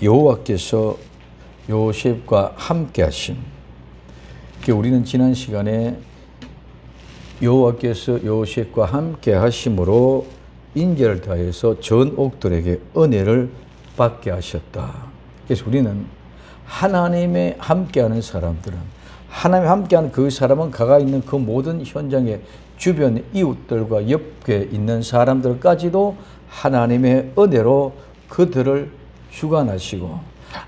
여호와께서 요셉과 함께 하심. 우리는 지난 시간에 여호와께서 요셉과 함께 하심으로 인자를 다해서 전옥들에게 은혜를 받게 하셨다. 그래서 우리는 하나님의 함께하는 사람들은, 하나님의 함께하는 그 사람은 가가 있는 그 모든 현장의 주변 이웃들과 옆에 있는 사람들까지도 하나님의 은혜로 그들을 주관하시고,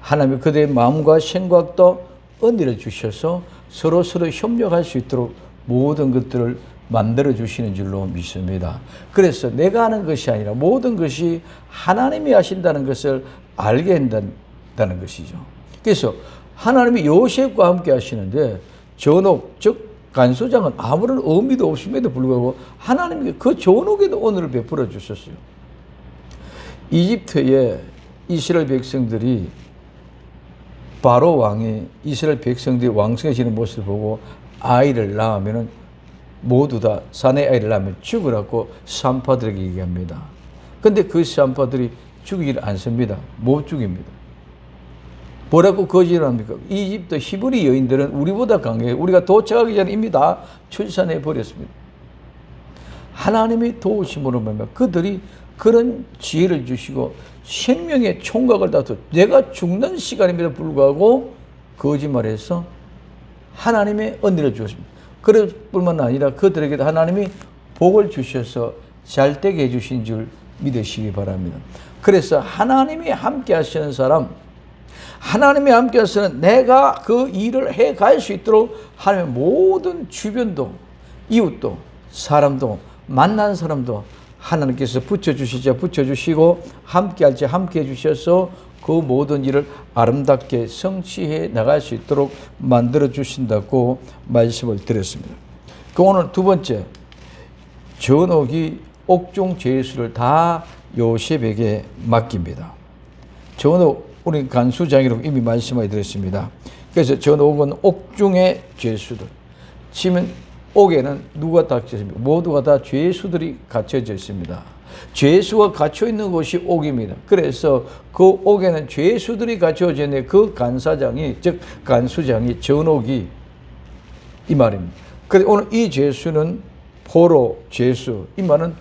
하나님의 그들의 마음과 생각도 은혜를 주셔서 서로 협력할 수 있도록 모든 것들을 만들어 주시는 줄로 믿습니다. 그래서 내가 하는 것이 아니라 모든 것이 하나님이 하신다는 것을 알게 한다는 것이죠. 그래서 하나님이 요셉과 함께 하시는데, 전옥, 즉 간수장은 아무런 의미도 없음에도 불구하고 하나님이 그 전옥에도 은혜를 베풀어 주셨어요. 이집트의 이스라엘 백성들이, 바로 왕이 이스라엘 백성들이 왕성해지는 모습을 보고 아이를 낳으면 모두 다 사내 아이를 낳으면 죽으라고 산파들에게 얘기합니다. 근데 그 산파들이 죽이질 않습니다. 못 죽입니다. 뭐라고 거짓을 합니까? 이집트 히브리 여인들은 우리보다 강해요. 우리가 도착하기 전에 이미 다 출산해 버렸습니다. 하나님이 도우심으로 말미암아 그들이 그런 지혜를 주시고 생명의 총각을 다투, 내가 죽는 시간임에도 불구하고 거짓말해서 하나님의 은혜를 주었습니다. 그럴 뿐만 아니라 그들에게도 하나님이 복을 주셔서 잘 되게 해주신 줄 믿으시기 바랍니다. 그래서 하나님이 함께 하시는 사람, 하나님이 함께 하시는 내가 그 일을 해 갈 수 있도록 하나님의 모든 주변도, 이웃도, 사람도, 만난 사람도 하나님께서 붙여주시고 함께 할지 함께 해주셔서 그 모든 일을 아름답게 성취해 나갈 수 있도록 만들어 주신다고 말씀을 드렸습니다. 그 오늘 두 번째, 전옥이 옥중 죄수를 다 요셉에게 맡깁니다. 전옥, 우리 간수장이라고 이미 말씀하게 드렸습니다. 그래서 전옥은 옥중의 죄수들. 치면 옥에는 누가 갇혀 있습니까? 모두가 다 죄수들이 갇혀져 있습니다. 죄수가 갇혀 있는 곳이 옥입니다. 그래서 그 옥에는 죄수들이 갇혀져 있는데 그 간사장이, 즉 간수장이 전옥이 이 말입니다. 그래서 오늘 이 죄수는 포로 죄수, 이 말은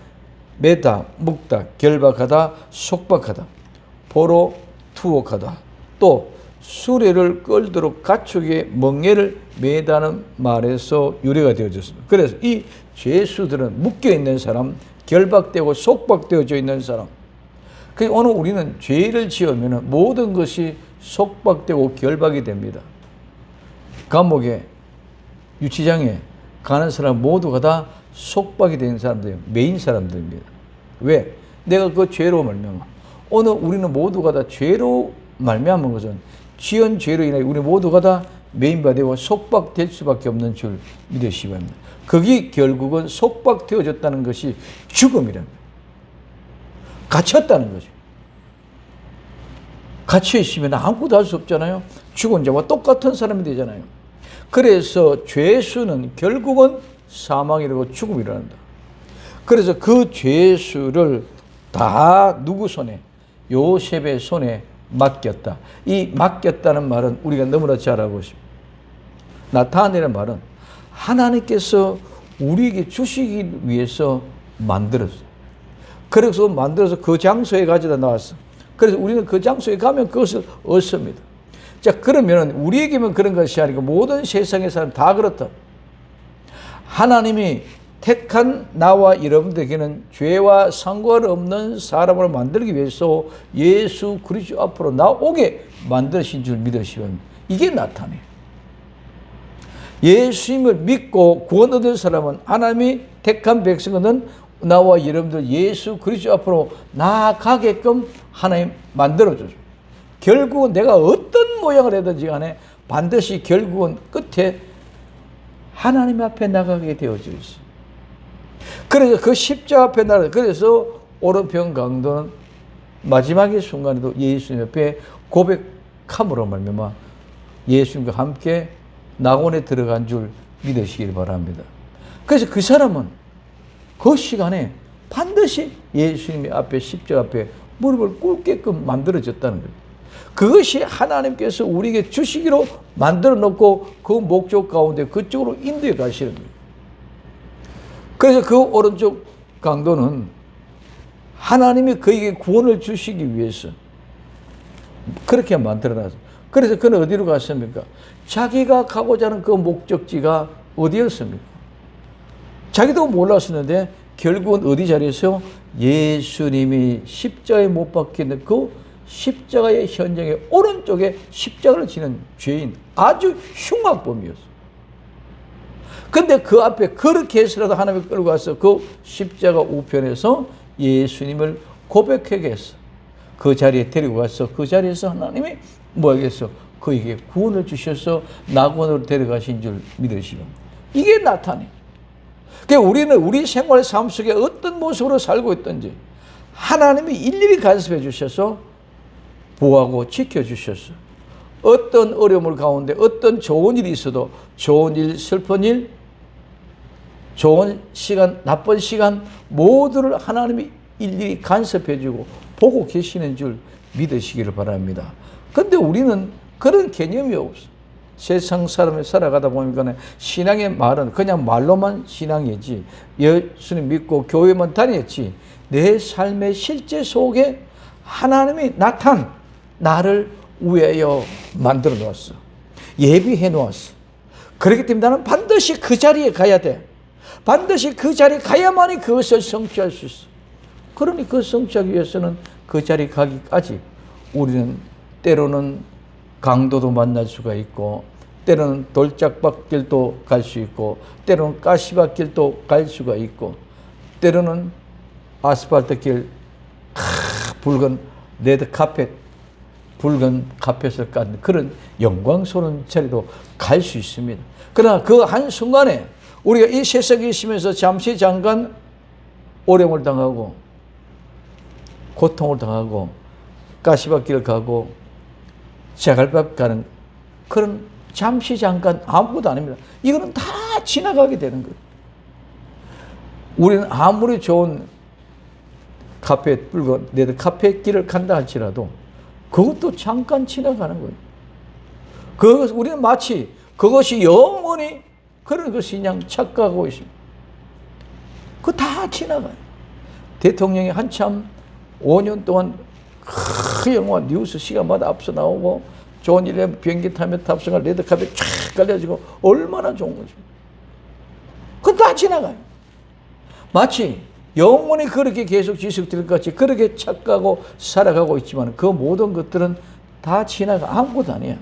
매다, 묵다, 결박하다, 속박하다, 포로 투옥하다, 또 수레를 끌도록 가축의 멍에를 매다는 말에서 유래가 되어졌습니다. 그래서 이 죄수들은 묶여있는 사람, 결박되고 속박되어져 있는 사람. 그래서 오늘 우리는 죄를 지으면 모든 것이 속박되고 결박이 됩니다. 감옥에, 유치장에 가는 사람 모두가 다 속박이 된 사람들이에요. 메인 사람들입니다. 왜? 내가 그 죄로 말미암아. 오늘 우리는 모두가 다 죄로 말미암은 것은 지은 죄로 인하여 우리 모두가 다 메인바되고 속박될 수밖에 없는 줄 믿으시기 바랍니다. 그게 결국은 속박되어졌다는 것이 죽음이랍니다. 갇혔다는 거죠. 갇혀 있으면 아무것도 할 수 없잖아요. 죽은 자와 똑같은 사람이 되잖아요. 그래서 죄수는 결국은 사망이라고 죽음이란다. 그래서 그 죄수를 다 누구 손에? 요셉의 손에 맡겼다. 이 맡겼다는 말은 우리가 너무나 잘 알고 있습니다. 나타내는 말은 하나님께서 우리에게 주시기 위해서 만들었어요. 그래서 만들어서 그 장소에 가져다 놨어. 그래서 우리는 그 장소에 가면 그것을 얻습니다. 자, 그러면 우리에게만 그런 것이 아니고 모든 세상의 사람 다 그렇다. 하나님이 택한 나와 여러분들에게는 죄와 상관없는 사람을 만들기 위해서 예수 그리스도 앞으로 나오게 만드신 줄 믿으시면 이게 나타내요. 예수님을 믿고 구원 얻은 사람은 하나님이 택한 백성은 나와 여러분들 예수 그리스도 앞으로 나아가게끔 하나님 만들어줘요. 결국은 내가 어떤 모양을 하든지 간에 반드시 결국은 끝에 하나님 앞에 나가게 되어져 있어요. 그래서 그 십자가 앞에 나가, 그래서 오른편 강도는 마지막의 순간에도 예수님 옆에 고백함으로 말미암아 예수님과 함께 낙원에 들어간 줄 믿으시길 바랍니다. 그래서 그 사람은 그 시간에 반드시 예수님 앞에 십자가 앞에 무릎을 꿇게끔 만들어졌다는 거예요. 그것이 하나님께서 우리에게 주시기로 만들어 놓고 그 목적 가운데 그쪽으로 인도해 가시는 거예요. 그래서 그 오른쪽 강도는 하나님이 그에게 구원을 주시기 위해서 그렇게 만들어놨어요. 그래서 그는 어디로 갔습니까? 자기가 가고자 하는 그 목적지가 어디였습니까? 자기도 몰랐었는데 결국은 어디 자리에서 예수님이 십자가에 못 박히는 그 십자가의 현장의 오른쪽에 십자가를 지는 죄인, 아주 흉악범이었어요. 근데 그 앞에 그렇게 해서라도 하나님이 끌고 가서 그 십자가 우편에서 예수님을 고백하게 했어. 그 자리에 데리고 가서 그 자리에서 하나님이 뭐 하겠어? 그에게 구원을 주셔서 낙원으로 데려가신 줄 믿으시면 이게 나타내. 그러니까 우리는 우리 생활 삶 속에 어떤 모습으로 살고 있든지 하나님이 일일이 간섭해 주셔서 보호하고 지켜주셔서 어떤 어려움을 가운데 어떤 좋은 일이 있어도 좋은 일, 슬픈 일, 좋은 시간, 나쁜 시간 모두를 하나님이 일일이 간섭해 주고 보고 계시는 줄 믿으시기를 바랍니다. 그런데 우리는 그런 개념이 없어. 세상 사람을 살아가다 보니까 신앙의 말은 그냥 말로만 신앙이지, 예수님 믿고 교회만 다녔지, 내 삶의 실제 속에 하나님이 나를 위하여 만들어 놓았어. 예비해 놓았어. 그렇기 때문에 나는 반드시 그 자리에 가야 돼. 반드시 그 자리에 가야만이 그것을 성취할 수 있어. 그러니 그 성취하기 위해서는 그 자리에 가기까지 우리는 때로는 강도도 만날 수가 있고, 때로는 돌짝밭길도 갈 수 있고, 때로는 가시밭길도 갈 수가 있고, 때로는 아스팔트 길, 붉은 레드 카펫, 붉은 카펫을 깐 그런 영광스러운 자리도 갈 수 있습니다. 그러나 그 한순간에 우리가 이 세상에 있으면서 잠시 잠깐 어려움을 당하고 고통을 당하고 가시밭길을 가고 자갈밭 가는 그런 잠시 잠깐 아무것도 아닙니다. 이거는 다 지나가게 되는 거예요. 우리는 아무리 좋은 카펫, 붉은 레드 카펫 길을 간다 할지라도 그것도 잠깐 지나가는 거예요. 우리는 마치 그것이 영원히 그런 것이 그냥 착각하고 있습니다. 그거 다 지나가요. 대통령이 한참 5년 동안 그 영화 뉴스 시간마다 앞서 나오고 좋은 일에 비행기 타며 탑승할 레드카펫 쫙 깔려지고 얼마나 좋은 것입니다. 그건 다 지나가요. 마치 영원히 그렇게 계속 지속될 것 같이 그렇게 착각하고 살아가고 있지만 그 모든 것들은 다 지나가 아무것도 아니야.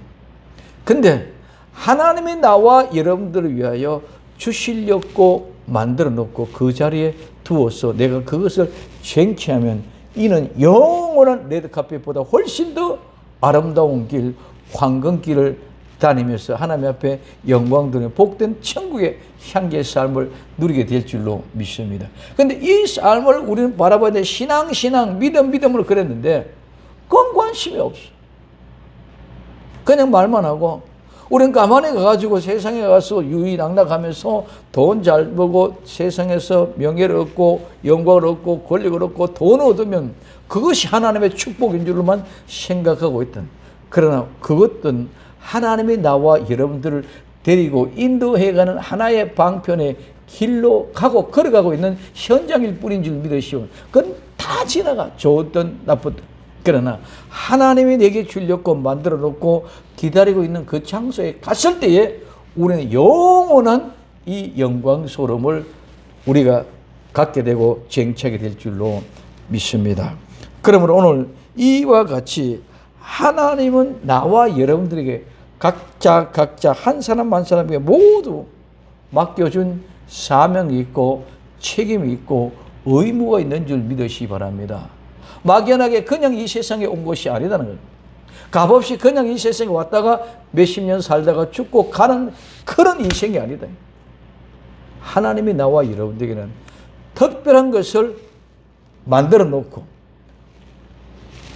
근데 하나님이 나와 여러분들을 위하여 주시려고 만들어 놓고 그 자리에 두어서 내가 그것을 쟁취하면 이는 영원한 레드카펫보다 훨씬 더 아름다운 길, 황금길을 다니면서 하나님 앞에 영광되는 복된 천국의 향기의 삶을 누리게 될 줄로 믿습니다. 그런데 이 삶을 우리는 바라봐야 돼. 신앙, 믿음으로 그랬는데 그건 관심이 없어. 그냥 말만 하고 우리는 가만히 가가지고 세상에 가서 유유낙낙하면서 돈 잘 벌고 세상에서 명예를 얻고 영광을 얻고 권력을 얻고 돈을 얻으면 그것이 하나님의 축복인 줄로만 생각하고 있던, 그러나 그것은 하나님이 나와 여러분들을 데리고 인도해가는 하나의 방편의 길로 가고 걸어가고 있는 현장일 뿐인 줄 믿으시오. 그건 다 지나가. 좋든 나쁘든. 그러나 하나님이 내게 주려고 만들어 놓고 기다리고 있는 그 장소에 갔을 때에 우리는 영원한 이 영광스러움을 우리가 갖게 되고 쟁취하게 될 줄로 믿습니다. 그러므로 오늘 이와 같이 하나님은 나와 여러분들에게 각자 한 사람 한 사람에게 모두 맡겨준 사명이 있고 책임이 있고 의무가 있는 줄 믿으시기 바랍니다. 막연하게 그냥 이 세상에 온 것이 아니다는 거예요. 값없이 그냥 이 세상에 왔다가 몇십 년 살다가 죽고 가는 그런 인생이 아니다. 하나님이 나와 여러분들에게는 특별한 것을 만들어 놓고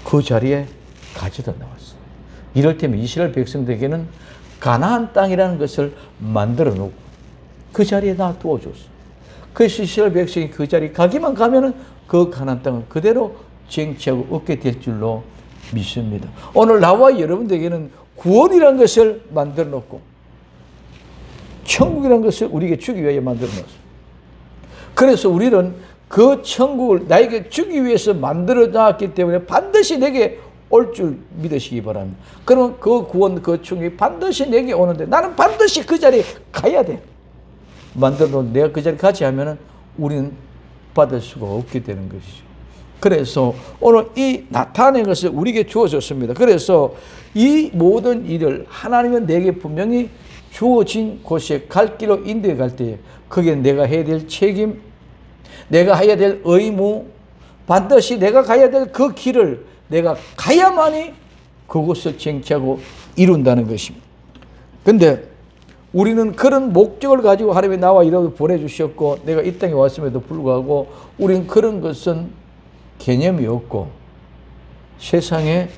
그 자리에 가져다 나왔어. 이를테면 이스라엘 백성들에게는 가나안 땅이라는 것을 만들어 놓고 그 자리에 놔두어 줬어. 그래서 이스라엘 백성이 그 자리에 가기만 가면은 그 가나안 땅은 그대로 쟁취하고 얻게 될 줄로 믿습니다. 오늘 나와 여러분들에게는 구원이라는 것을 만들어 놓고 천국이라는 것을 우리에게 주기 위하여 만들어 놓았습니다. 그래서 우리는 그 천국을 나에게 주기 위해서 만들어 놨기 때문에 반드시 내게 올 줄 믿으시기 바랍니다. 그러면 그 구원, 그 천국이 반드시 내게 오는데 나는 반드시 그 자리에 가야 돼. 만들어 놓은 내가 그 자리에 가지 않으면 우리는 받을 수가 없게 되는 것이죠. 그래서 오늘 이 나타낸 것을 우리에게 주어졌습니다. 그래서 이 모든 일을 하나님은 내게 분명히 주어진 곳에 갈 길로 인도해 갈 때에 그게 내가 해야 될 책임, 내가 해야 될 의무, 반드시 내가 가야 될 그 길을 내가 가야만이 그것을 쟁취하고 이룬다는 것입니다. 근데 우리는 그런 목적을 가지고 하나님이 나와 이렇게 보내주셨고 내가 이 땅에 왔음에도 불구하고 우리는 그런 것은 개념이 없고 세상에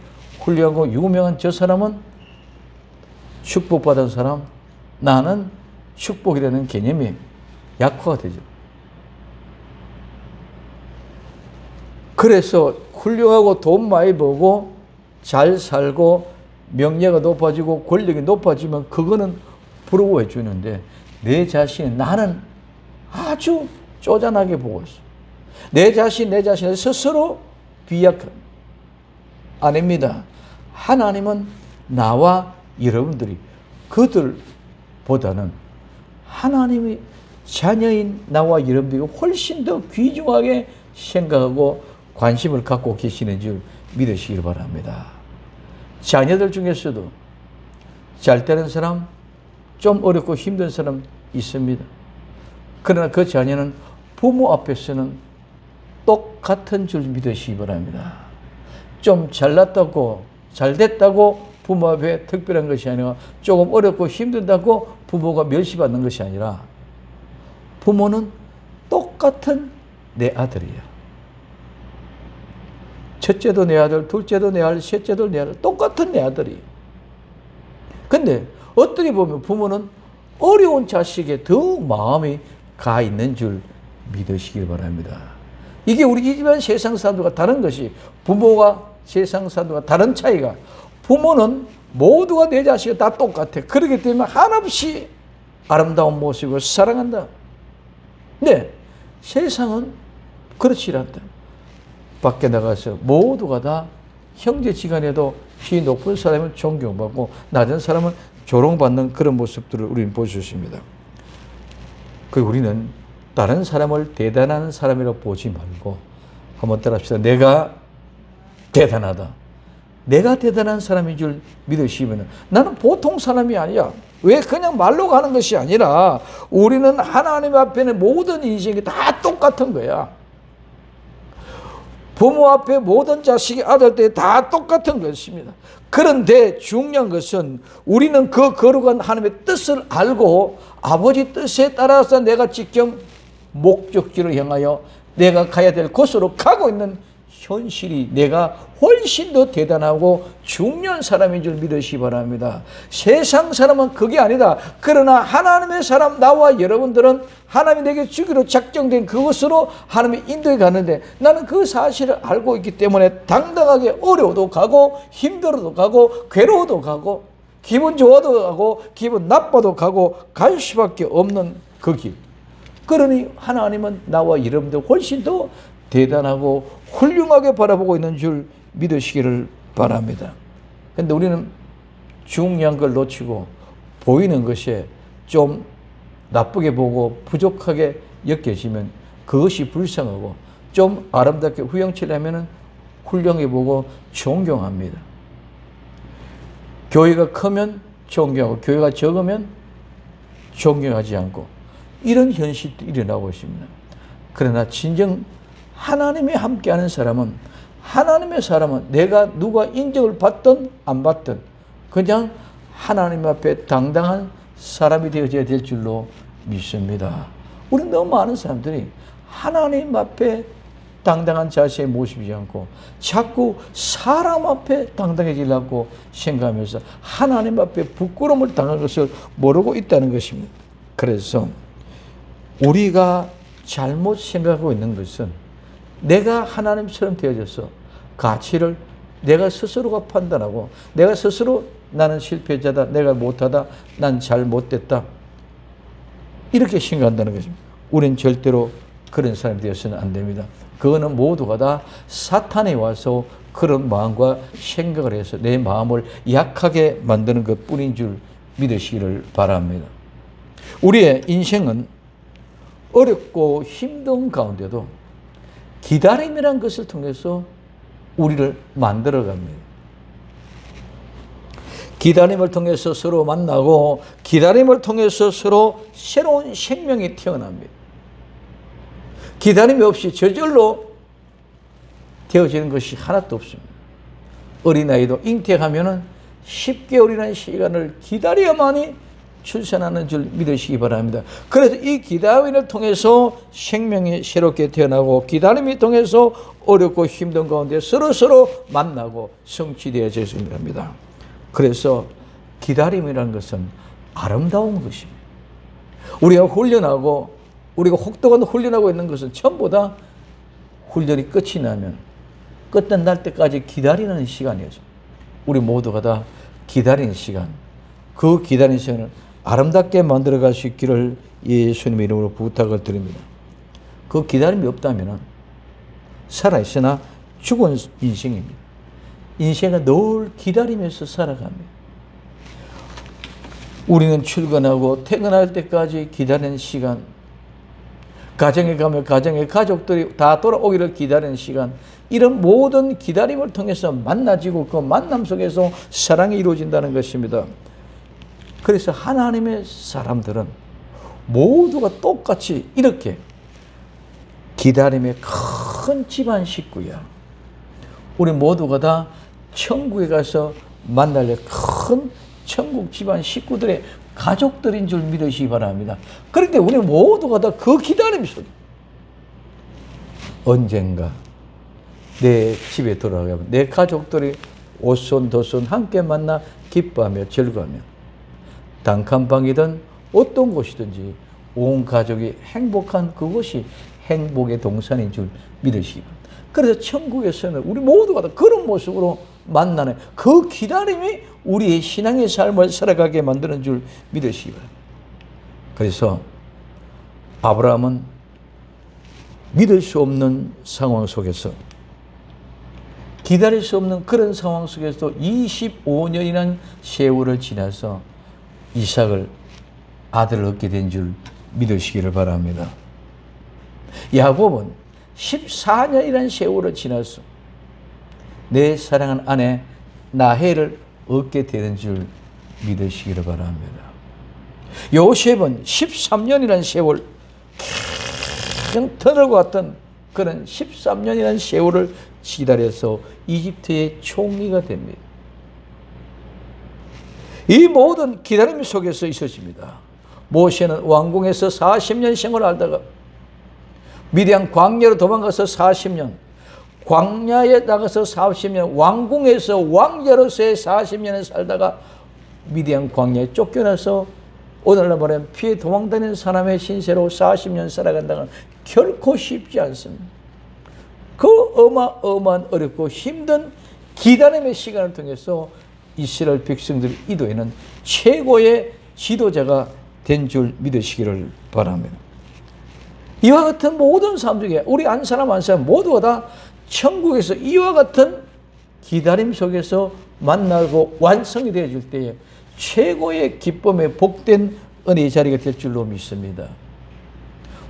훌륭하고 유명한 저 사람은 축복받은 사람, 나는 축복이라는 개념이 약화가 되죠. 그래서 훌륭하고 돈 많이 벌고 잘 살고 명예가 높아지고 권력이 높아지면 그거는 부러워해 주는데 내 자신, 나는 아주 쪼잔하게 보고 있어. 내 자신을 스스로 비약합니다. 아닙니다. 하나님은 나와 여러분들이 그들보다는 하나님의 자녀인 나와 여러분들이 훨씬 더 귀중하게 생각하고 관심을 갖고 계시는 줄 믿으시길 바랍니다. 자녀들 중에서도 잘 되는 사람, 좀 어렵고 힘든 사람 있습니다. 그러나 그 자녀는 부모 앞에서는 똑같은 줄 믿으시기 바랍니다. 좀 잘났다고 잘됐다고 부모 앞에 특별한 것이 아니라 조금 어렵고 힘든다고 부모가 멸시받는 것이 아니라 부모는 똑같은 내 아들이에요. 첫째도 내 아들, 둘째도 내 아들, 셋째도 내 아들, 똑같은 내 아들이에요. 근데 어떻게 보면 부모는 어려운 자식에 더 마음이 가 있는 줄 믿으시길 바랍니다. 이게 우리 이 집안 세상 사람들과 다른 것이 부모가 세상 사람들과 다른 차이가 부모는 모두가 내 자식이 다 똑같아. 그렇기 때문에 한없이 아름다운 모습을 사랑한다. 근데 세상은 그렇지 않다. 밖에 나가서 모두가 다 형제지간에도 키 높은 사람은 존경받고 낮은 사람은 조롱받는 그런 모습들을 우리는 볼 수 있습니다. 그리고 우리는 다른 사람을 대단한 사람이라고 보지 말고 한번 따라합시다. 내가 대단하다. 내가 대단한 사람인 줄 믿으시면 나는 보통 사람이 아니야. 왜 그냥 말로 가는 것이 아니라 우리는 하나님 앞에는 모든 인생이 다 똑같은 거야. 부모 앞에 모든 자식이 아들 때 다 똑같은 것입니다. 그런데 중요한 것은 우리는 그 거룩한 하나님의 뜻을 알고 아버지 뜻에 따라서 내가 직접 목적지를 향하여 내가 가야 될 곳으로 가고 있는 현실이 내가 훨씬 더 대단하고 중요한 사람인 줄 믿으시기 바랍니다. 세상 사람은 그게 아니다. 그러나 하나님의 사람 나와 여러분들은 하나님이 내게 주기로 작정된 그것으로 하나님의 인도에 가는데 나는 그 사실을 알고 있기 때문에 당당하게 어려워도 가고 힘들어도 가고 괴로워도 가고 기분 좋아도 가고 기분 나빠도 가고 갈 수밖에 없는 그 길. 그러니 하나님은 나와 여러분들 훨씬 더 대단하고 훌륭하게 바라보고 있는 줄 믿으시기를 바랍니다. 그런데 우리는 중요한 걸 놓치고 보이는 것에 좀 나쁘게 보고 부족하게 여겨지면 그것이 불쌍하고 좀 아름답게 후영치려면 훌륭하게 보고 존경합니다. 교회가 크면 존경하고 교회가 적으면 존경하지 않고 이런 현실도 일어나고 있습니다. 그러나 진정 하나님이 함께하는 사람은 하나님의 사람은 내가 누가 인정을 받든 안 받든 그냥 하나님 앞에 당당한 사람이 되어져야 될 줄로 믿습니다. 우리 너무 많은 사람들이 하나님 앞에 당당한 자세의 모습이지 않고 자꾸 사람 앞에 당당해지려고 생각하면서 하나님 앞에 부끄러움을 당할 것을 모르고 있다는 것입니다. 그래서 우리가 잘못 생각하고 있는 것은 내가 하나님처럼 되어져서 가치를 내가 스스로가 판단하고 내가 스스로 나는 실패자다, 내가 못하다, 난 잘못됐다, 이렇게 생각한다는 것입니다. 우리는 절대로 그런 사람이 되어서는 안 됩니다. 그거는 모두가 다 사탄이 와서 그런 마음과 생각을 해서 내 마음을 약하게 만드는 것 뿐인 줄 믿으시기를 바랍니다. 우리의 인생은 어렵고 힘든 가운데도 기다림이라는 것을 통해서 우리를 만들어 갑니다. 기다림을 통해서 서로 만나고 기다림을 통해서 서로 새로운 생명이 태어납니다. 기다림이 없이 저절로 되어지는 것이 하나도 없습니다. 어린아이도 잉태하면은 10개월이라는 시간을 기다려야만이 출산하는 줄 믿으시기 바랍니다. 그래서 이 기다림을 통해서 생명이 새롭게 태어나고 기다림을 통해서 어렵고 힘든 가운데 서로 만나고 성취되어졌습니다. 그래서 기다림이라는 것은 아름다운 것입니다. 우리가 훈련하고 우리가 혹독한 훈련하고 있는 것은 전부 다 훈련이 끝이 나면 끝날 때까지 기다리는 시간이었습니다. 우리 모두가 다 기다리는 시간, 그 기다리는 시간을 아름답게 만들어갈 수 있기를 예수님의 이름으로 부탁을 드립니다. 그 기다림이 없다면 살아있으나 죽은 인생입니다. 인생은 늘 기다리면서 살아갑니다. 우리는 출근하고 퇴근할 때까지 기다리는 시간, 가정에 가면 가정의 가족들이 다 돌아오기를 기다리는 시간, 이런 모든 기다림을 통해서 만나지고 그 만남 속에서 사랑이 이루어진다는 것입니다. 그래서 하나님의 사람들은 모두가 똑같이 이렇게 기다림의 큰 집안 식구야. 우리 모두가 다 천국에 가서 만날 큰 천국 집안 식구들의 가족들인 줄 믿으시기 바랍니다. 그런데 우리 모두가 다 그 기다림 속에 언젠가 내 집에 돌아가면 내 가족들이 오손도손 함께 만나 기뻐하며 즐거워하며 단칸방이든 어떤 곳이든지 온 가족이 행복한 그곳이 행복의 동산인 줄 믿으시기 바랍니다. 그래서 천국에서는 우리 모두가 다 그런 모습으로 만나는 그 기다림이 우리의 신앙의 삶을 살아가게 만드는 줄 믿으시기 바랍니다. 그래서 아브라함은 믿을 수 없는 상황 속에서 기다릴 수 없는 그런 상황 속에서 25년이라는 세월을 지나서 이삭을 아들을 얻게 된 줄 믿으시기를 바랍니다. 야곱은 14년이라는 세월을 지나서 내 사랑하는 아내 나헬을 얻게 되는 줄 믿으시기를 바랍니다. 요셉은 13년이라는 세월, 그냥 터널과 같은 그런 13년이라는 세월을 기다려서 이집트의 총리가 됩니다. 이 모든 기다림 속에서 있었습니다. 모세는 왕궁에서 40년 생활하다가 미디안 광야로 도망가서 40년, 광야에 나가서 40년, 왕궁에서 왕자로서의 40년을 살다가 미디안 광야에 쫓겨나서 오늘날 말하면 피해 도망다니는 사람의 신세로 40년 살아간다는 결코 쉽지 않습니다. 그 어마어마한 어렵고 힘든 기다림의 시간을 통해서 이스라엘 백성들이 이도에는 최고의 지도자가 된 줄 믿으시기를 바랍니다. 이와 같은 모든 삶 중에 우리 한 사람 한 사람 모두가 다 천국에서 이와 같은 기다림 속에서 만나고 완성이 되어질 때에 최고의 기쁨의 복된 은혜의 자리가 될 줄로 믿습니다.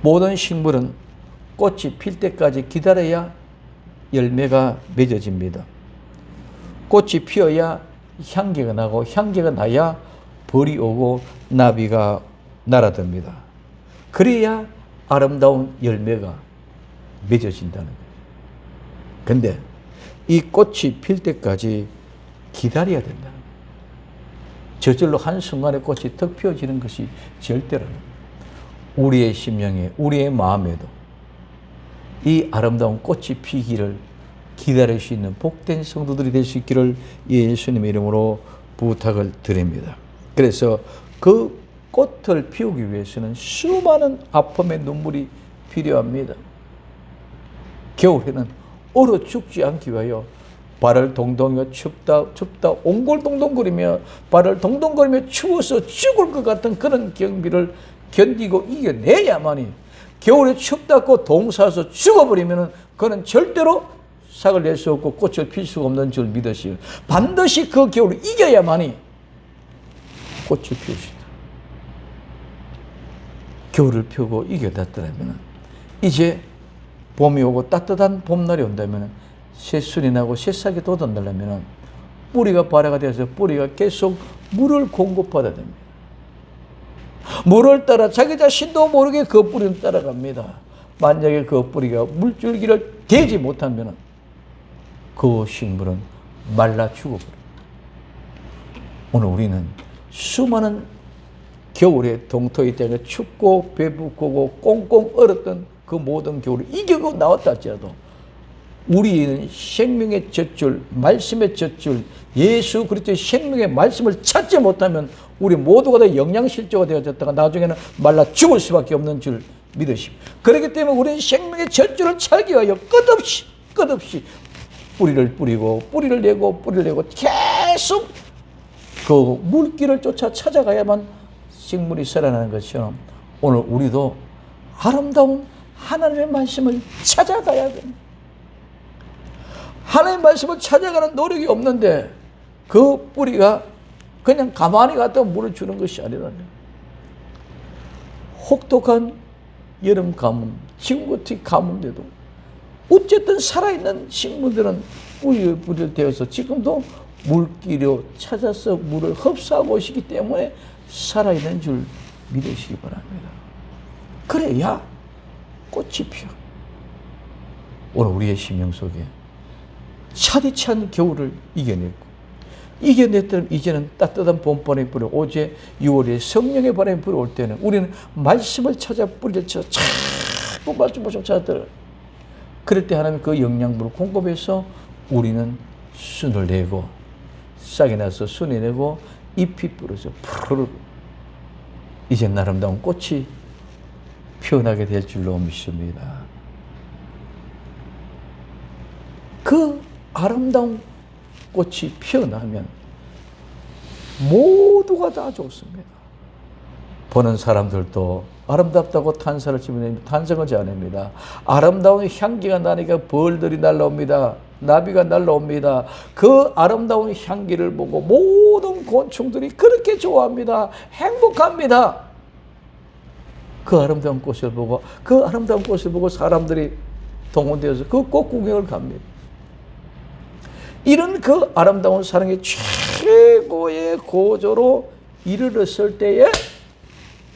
모든 식물은 꽃이 필 때까지 기다려야 열매가 맺어집니다. 꽃이 피어야 향기가 나고 향기가 나야 벌이 오고 나비가 날아듭니다. 그래야 아름다운 열매가 맺어진다는 거예요. 근데 이 꽃이 필 때까지 기다려야 된다는 거예요. 저절로 한순간에 꽃이 턱 피어지는 것이 절대로 아닙니다. 우리의 심령에, 우리의 마음에도 이 아름다운 꽃이 피기를 기다릴 수 있는 복된 성도들이 될 수 있기를 예수님의 이름으로 부탁을 드립니다. 그래서 그 꽃을 피우기 위해서는 수많은 아픔의 눈물이 필요합니다. 겨울에는 얼어 죽지 않기 위하여 발을 동동이며 춥다 옹골동동거리며 발을 동동거리며 추워서 죽을 것 같은 그런 경비를 견디고 이겨내야만이 겨울에 춥다고 동사서 죽어버리면 그는 절대로 삭을 낼 수 없고 꽃을 필 수가 없는 줄 믿으시오. 반드시 그 겨울을 이겨야만이 꽃을 피우시다. 겨울을 펴고 이겨냈더라면 이제 봄이 오고 따뜻한 봄날이 온다면 새순이 나고 새싹이 돋아나려면 뿌리가 발화가 되어서 뿌리가 계속 물을 공급받아야 됩니다. 물을 따라 자기 자신도 모르게 그 뿌리는 따라갑니다. 만약에 그 뿌리가 물줄기를 대지 못하면 그 식물은 말라 죽어버려요. 오늘 우리는 수많은 겨울에 동토의 땅에 춥고 배부고 꽁꽁 얼었던 그 모든 겨울을 이겨고 나왔다 할지라도 우리는 생명의 젖줄, 말씀의 젖줄, 예수 그리스도의 생명의 말씀을 찾지 못하면 우리 모두가 다 영양실조가 되어졌다가 나중에는 말라 죽을 수밖에 없는 줄 믿으십니다. 그렇기 때문에 우리는 생명의 젖줄을 찾기 위하여 끝없이 뿌리를 뿌리고 뿌리를 내고 계속 그 물길을 쫓아 찾아가야만 식물이 살아나는 것처럼 오늘 우리도 아름다운 하나님의 말씀을 찾아가야 됩니다. 하나님의 말씀을 찾아가는 노력이 없는데 그 뿌리가 그냥 가만히 갔다가 물을 주는 것이 아니라는 혹독한 여름 가뭄, 지금같이 가뭄인데도 어쨌든 살아있는 식물들은 뿌리를 대어서 지금도 물기로 찾아서 물을 흡수하고 있기 때문에 살아있는 줄 믿으시기 바랍니다. 그래야 꽃이 피어. 오늘 우리의 심령 속에 차디찬 겨울을 이겨냈다면 이제는 따뜻한 봄바람이 불어 어제 6월에 성령의 바람이 불어올 때는 우리는 말씀을 찾아 뿌리를 쳐 자꾸 말씀을 찾아들어요. 그럴 때 하나님 그 영양분을 공급해서 우리는 순을 내고 싹이 나서 순이 내고 잎이 부러져 푸르르 이제 아름다운 꽃이 피어나게 될 줄로 믿습니다. 그 아름다운 꽃이 피어나면 모두가 다 좋습니다. 보는 사람들도 아름답다고 탄사를 치면 탄성하지 않습니다. 아름다운 향기가 나니까 벌들이 날라옵니다. 나비가 날라옵니다. 그 아름다운 향기를 보고 모든 곤충들이 그렇게 좋아합니다. 행복합니다. 그 아름다운 꽃을 보고 사람들이 동원되어서 그 꽃 구경을 갑니다. 이런 그 아름다운 사랑의 최고의 고조로 이르렀을 때에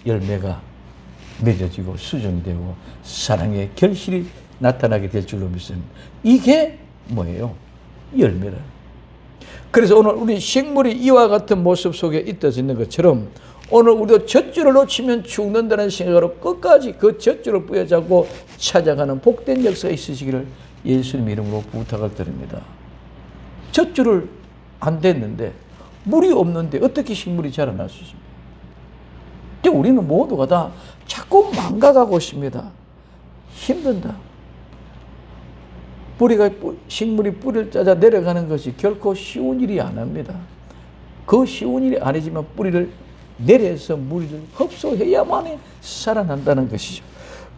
열매가 맺어지고 수정이 되고 사랑의 결실이 나타나게 될 줄로 믿습니다. 이게 뭐예요? 열매라. 그래서 오늘 우리 식물이 이와 같은 모습 속에 있는 것처럼 오늘 우리도 젖줄을 놓치면 죽는다는 생각으로 끝까지 그 젖줄을 뿌여잡고 찾아가는 복된 역사가 있으시기를 예수님 이름으로 부탁을 드립니다. 젖줄을 안 댔는데 물이 없는데 어떻게 식물이 자라날 수 있습니까? 우리는 모두가 다 자꾸 망가가고 있습니다. 힘든다. 식물이 뿌리를 짜자 내려가는 것이 결코 쉬운 일이 아닙니다. 그 쉬운 일이 아니지만 뿌리를 내려서 물을 흡수해야만 살아난다는 것이죠.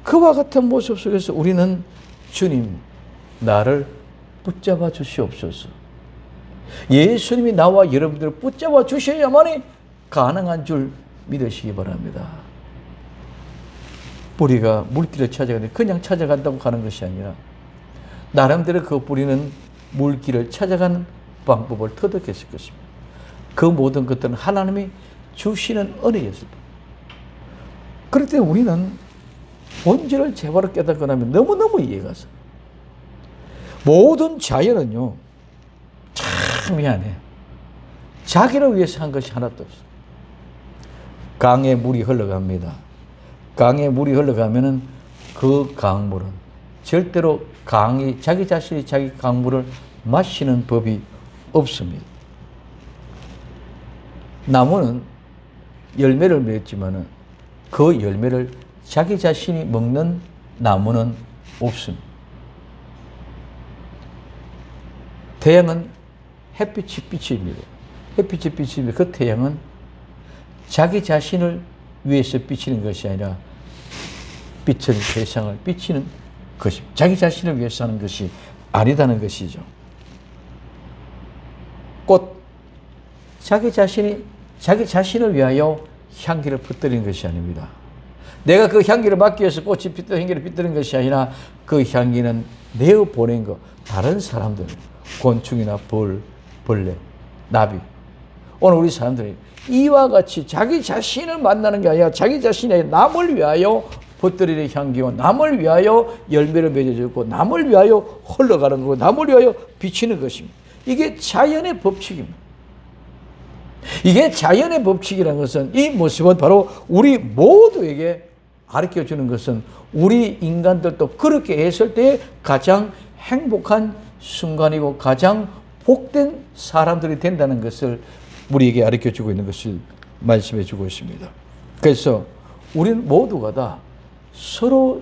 그와 같은 모습 속에서 우리는 주님, 나를 붙잡아 주시옵소서. 예수님이 나와 여러분들을 붙잡아 주셔야만 가능한 줄 믿으시기 바랍니다. 뿌리가 물길을 찾아가는데 그냥 찾아간다고 가는 것이 아니라 나름대로 그 뿌리는 물길을 찾아가는 방법을 터득했을 것입니다. 그 모든 것들은 하나님이 주시는 은혜였습니다. 그럴 때 우리는 본질을 제대로 깨닫고 나면 너무너무 이해가 가서 모든 자연은요 참 미안해. 자기를 위해서 한 것이 하나도 없어요. 강에 물이 흘러갑니다. 강에 물이 흘러가면은 그 강물은 절대로 자기 자신이 자기 강물을 마시는 법이 없습니다. 나무는 열매를 맺지만은 그 열매를 자기 자신이 먹는 나무는 없습니다. 태양은 햇빛이 빛입니다. 햇빛이 빛입니다. 그 태양은 자기 자신을 위해서 비치는 것이 아니라 빛은 세상을 비치는 것입니다. 자기 자신을 위해서 하는 것이 아니다는 것이죠. 꽃, 자기 자신을 위하여 향기를 퍼뜨리는 것이 아닙니다. 내가 그 향기를 맡기 위해서 꽃이 피뜨는 향기를 피뜨리는 것이 아니라 그 향기는 내어 보낸 것, 다른 사람들, 곤충이나 벌레, 나비. 오늘 우리 사람들이 이와 같이 자기 자신을 만나는 게 아니라 자기 자신의 남을 위하여 퍼뜨리는 향기와 남을 위하여 열매를 맺어주고 남을 위하여 흘러가는 거고 남을 위하여 비치는 것입니다. 이게 자연의 법칙입니다. 이게 자연의 법칙이라는 것은 이 모습은 바로 우리 모두에게 가르쳐주는 것은 우리 인간들도 그렇게 했을 때 가장 행복한 순간이고 가장 복된 사람들이 된다는 것을 우리에게 가르쳐주고 있는 것을 말씀해주고 있습니다. 그래서 우리는 모두가 다 서로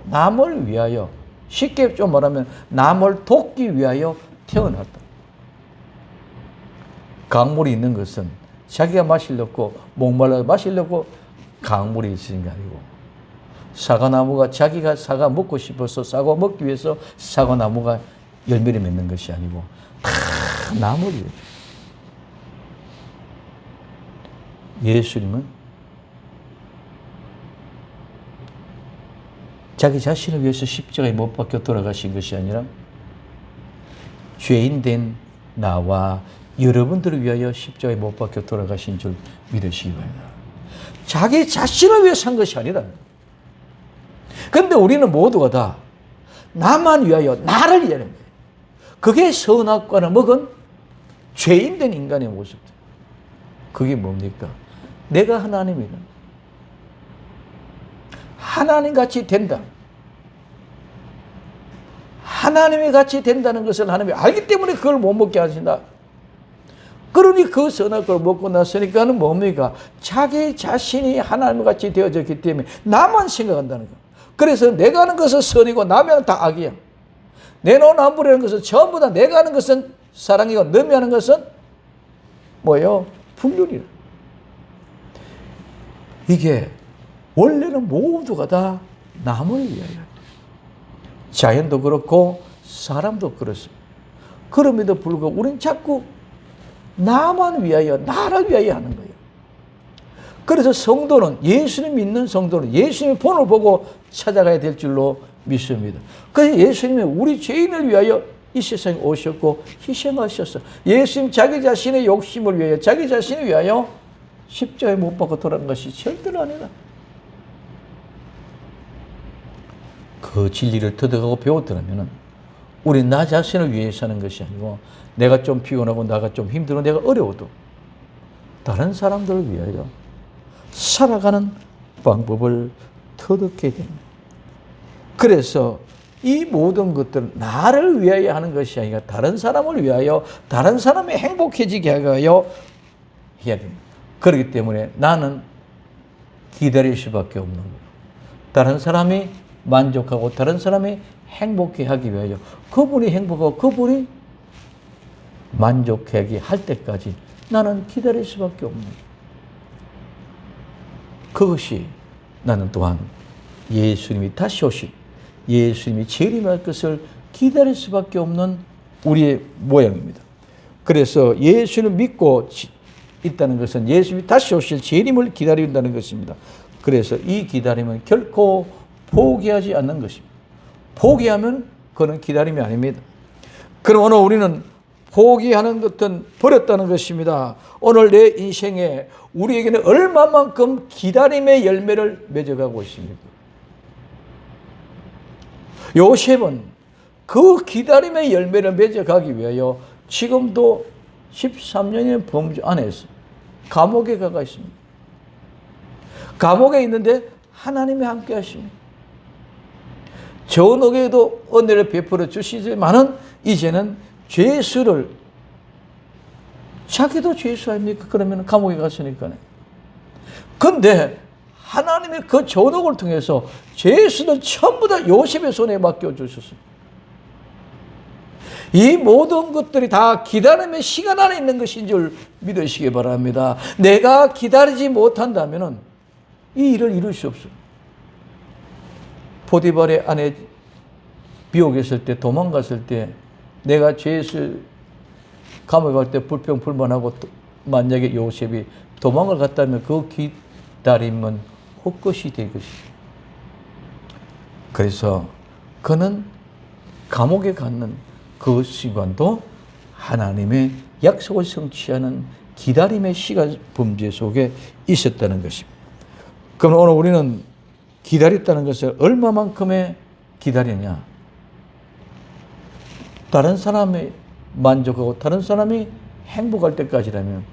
남을 위하여, 쉽게 좀 말하면 남을 돕기 위하여 태어났다. 강물이 있는 것은 자기가 마시려고 목말라 마시려고 강물이 있는 게 아니고, 사과나무가 자기가 사과 먹고 싶어서 사과 먹기 위해서 사과나무가 열매를 맺는 것이 아니고 다 남을 위해. 예수님은 자기 자신을 위해서 십자가에 못 박혀 돌아가신 것이 아니라 죄인 된 나와 여러분들을 위하여 십자가에 못 박혀 돌아가신 줄 믿으시기 바랍니다. 자기 자신을 위해 산 것이 아니라. 그런데 우리는 모두가 다 나만 위하여, 나를 위하는 거예요. 그게 선악과를 먹은 죄인 된 인간의 모습들. 그게 뭡니까? 내가 하나님이다. 하나님같이 된다. 하나님이 같이 된다는 것을 하나님이 알기 때문에 그걸 못 먹게 하신다. 그러니 그 선악과를 먹고 났으니까는 뭡니까? 자기 자신이 하나님같이 되어졌기 때문에 나만 생각한다는 거야. 그래서 내가 하는 것은 선이고 남이 하는 다 악이야. 내노남불이라는 것은 전부 다 내가 하는 것은 사랑이고 남이 하는 것은 뭐예요? 불륜이라. 이게 원래는 모두가 다 남을 위하여. 자연도 그렇고 사람도 그렇습니다. 그럼에도 불구하고 우리는 자꾸 나만 위하여, 나를 위하여 하는 거예요. 그래서 성도는, 예수님 믿는 성도는 예수님의 본을 보고 찾아가야 될 줄로 믿습니다. 그래서 예수님은 우리 죄인을 위하여 이 세상에 오셨고 희생하셨어. 예수님 자기 자신의 욕심을 위하여, 자기 자신을 위하여 십자가에 못 박고 돌아간 것이 절대로 아니다. 그 진리를 터득하고 배웠더라면 우리 나 자신을 위해 사는 것이 아니고 내가 좀 피곤하고 내가 좀 힘들고 내가 어려워도 다른 사람들을 위하여 살아가는 방법을 터득해야 됩니다. 그래서 이 모든 것들은 나를 위하여 하는 것이 아니라 다른 사람을 위하여, 다른 사람이 행복해지게 하여 해야 됩니다. 그렇기 때문에 나는 기다릴 수밖에 없는 거예요. 다른 사람이 만족하고 다른 사람이 행복해 하기 위하여, 그분이 행복하고 그분이 만족하게 할 때까지 나는 기다릴 수밖에 없는 거예요. 그것이 나는 또한 예수님이 다시 오실, 예수님이 재림할 것을 기다릴 수밖에 없는 우리의 모양입니다. 그래서 예수를 믿고 있다는 것은 예수님이 다시 오실 재림을 기다린다는 것입니다. 그래서 이 기다림은 결코 포기하지 않는 것입니다. 포기하면 그건 기다림이 아닙니다. 그럼 오늘 우리는 포기하는 것은 버렸다는 것입니다. 오늘 내 인생에 우리에게는 얼마만큼 기다림의 열매를 맺어가고 있습니까? 요셉은 그 기다림의 열매를 맺어가기 위하여 지금도 13년의 범죄 안에서 감옥에 가가 있습니다. 감옥에 있는데 하나님이 함께 하십니다. 전옥에도 은혜를 베풀어 주시지만은 이제는 죄수를, 자기도 죄수 아닙니까? 그러면 감옥에 갔으니까요. 근데 하나님이 그 전옥을 통해서 죄수들 전부 다 요셉의 손에 맡겨주셨습니다. 이 모든 것들이 다 기다림의 시간 안에 있는 것인 줄 믿으시기 바랍니다. 내가 기다리지 못한다면 이 일을 이룰 수 없어요. 포디발의 아내 미혹했을 때, 도망갔을 때, 내가 죄에서 감옥에 갈 때 불평불만하고 만약에 요셉이 도망을 갔다면 그 기다림은 헛것이 될 것이죠. 그래서 그는 감옥에 갔는 그 시간도 하나님의 약속을 성취하는 기다림의 시간 범죄 속에 있었다는 것입니다. 그럼 오늘 우리는 기다렸다는 것을 얼마만큼의 기다리냐? 다른 사람이 만족하고 다른 사람이 행복할 때까지라면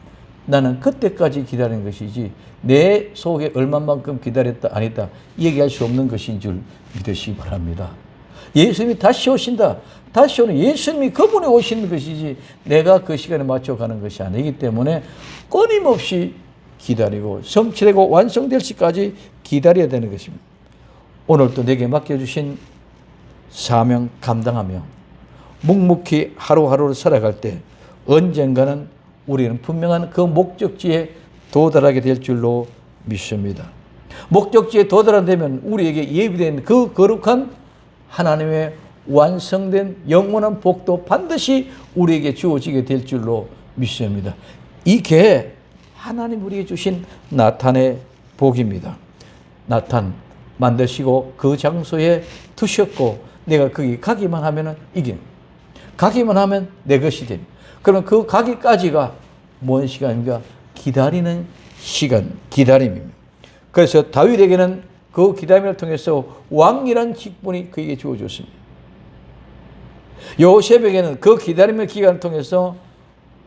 나는 그때까지 기다리는 것이지 내 속에 얼마만큼 기다렸다 안 했다 얘기할 수 없는 것인 줄 믿으시기 바랍니다. 예수님이 다시 오신다. 다시 오는 예수님이 그분이 오시는 것이지 내가 그 시간에 맞춰가는 것이 아니기 때문에 끊임없이 기다리고 성취되고 완성될 시까지 기다려야 되는 것입니다. 오늘도 내게 맡겨주신 사명 감당하며 묵묵히 하루하루를 살아갈 때 언젠가는 우리는 분명한 그 목적지에 도달하게 될 줄로 믿습니다. 목적지에 도달하면 우리에게 예비된 그 거룩한 하나님의 완성된 영원한 복도 반드시 우리에게 주어지게 될 줄로 믿습니다. 이게 하나님 우리에게 주신 나탄의 복입니다. 나탄 만드시고 그 장소에 두셨고 내가 거기 가기만 하면 이게 가기만 하면 내 것이 됩니다. 그러면 그 가기까지가 뭔 시간입니까? 기다리는 시간, 기다림입니다. 그래서 다윗에게는 그 기다림을 통해서 왕이란 직분이 그에게 주어졌습니다. 요셉에게는 그 기다림의 기간을 통해서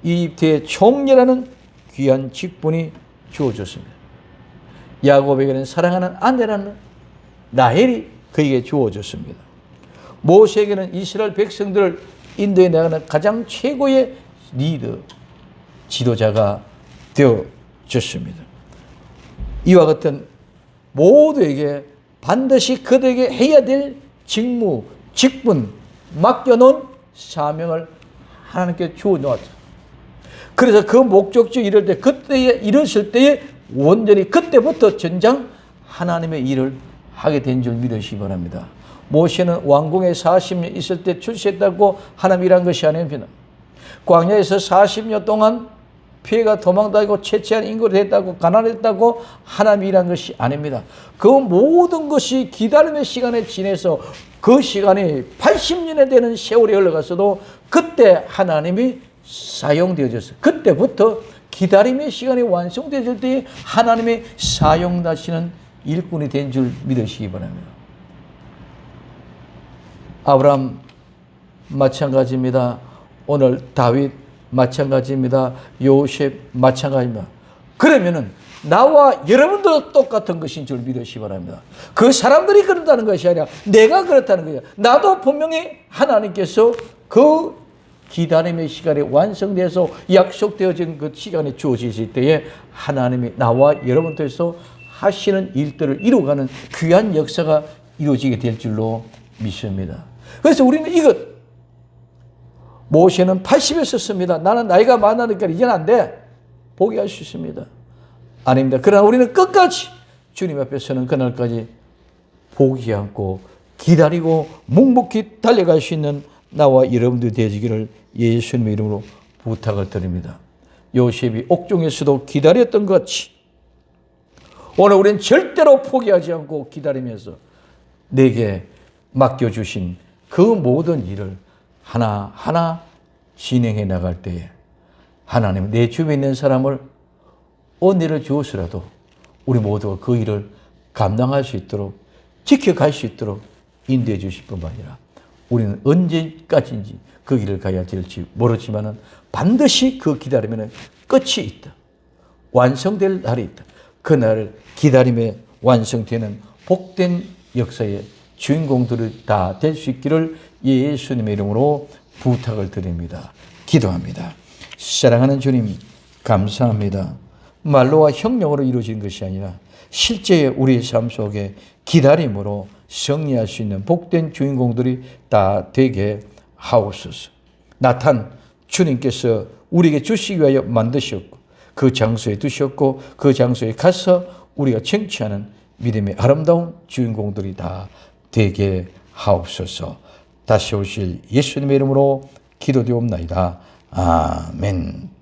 이집트의 총리라는 귀한 직분이 주어졌습니다. 야곱에게는 사랑하는 아내라는 라헬이 그에게 주어졌습니다. 모세에게는 이스라엘 백성들을 인도에 나가는 가장 최고의 리더, 지도자가 되어졌습니다. 이와 같은 모두에게 반드시 그들에게 해야 될 직무, 직분, 맡겨놓은 사명을 하나님께 주어 놓았죠. 그래서 그 목적지 이럴 때, 그때에 이르실 때에 온전히 그때부터 전장 하나님의 일을 하게 된 줄 믿으시기 바랍니다. 모세는 왕궁에 40년 있을 때 출세했다고 하나님 일한 것이 아닙니다. 광야에서 40년 동안 피해가 도망다니고 채취한 인구를 했다고 가난했다고 하나님 일한 것이 아닙니다. 그 모든 것이 기다림의 시간에 지내서 그 시간이 80년에 되는 세월이 흘러갔어도 그때 하나님이 사용되어졌어요. 그때부터 기다림의 시간이 완성되어질 때에 하나님이 사용하시는 일꾼이 된 줄 믿으시기 바랍니다. 아브라함 마찬가지입니다. 오늘 다윗 마찬가지입니다. 요셉 마찬가지입니다. 그러면은 나와 여러분도 똑같은 것인 줄 믿으시기 바랍니다. 그 사람들이 그런다는 것이 아니라 내가 그렇다는 거예요. 나도 분명히 하나님께서 그 기다림의 시간이 완성돼서 약속되어진 그 시간이 주어질 때에 하나님이 나와 여러분들에서 하시는 일들을 이루어가는 귀한 역사가 이루어지게 될 줄로 믿습니다. 그래서 우리는 이것 모세는 80에 썼습니다. 나는 나이가 많으니까 이제는 안 돼. 포기할 수 있습니다. 아닙니다. 그러나 우리는 끝까지 주님 앞에 서는 그날까지 포기 않고 기다리고 묵묵히 달려갈 수 있는 나와 여러분들이 되시기를 예수님의 이름으로 부탁을 드립니다. 요셉이 옥중에서도 기다렸던 것 같이 오늘 우리는 절대로 포기하지 않고 기다리면서 내게 맡겨주신 그 모든 일을 하나하나 진행해 나갈 때에 하나님은 내 주변에 있는 사람을 은혜를 주어서라도 우리 모두가 그 일을 감당할 수 있도록 지켜갈 수 있도록 인도해 주실 뿐만 아니라 우리는 언제까지인지 그 길을 가야 될지 모르지만 반드시 그 기다림에는 끝이 있다. 완성될 날이 있다. 그 날을 기다림에 완성되는 복된 역사의 주인공들이 다 될 수 있기를 예수님의 이름으로 부탁을 드립니다. 기도합니다. 사랑하는 주님 감사합니다. 말로와 형용으로 이루어진 것이 아니라 실제 우리의 삶 속에 기다림으로 승리할 수 있는 복된 주인공들이 다 되게 하옵소서. 나탄 주님께서 우리에게 주시기 위하여 만드셨고 그 장소에 두셨고 그 장소에 가서 우리가 쟁취하는 믿음의 아름다운 주인공들이 다 되게 하옵소서. 다시 오실 예수님의 이름으로 기도되옵나이다. 아멘.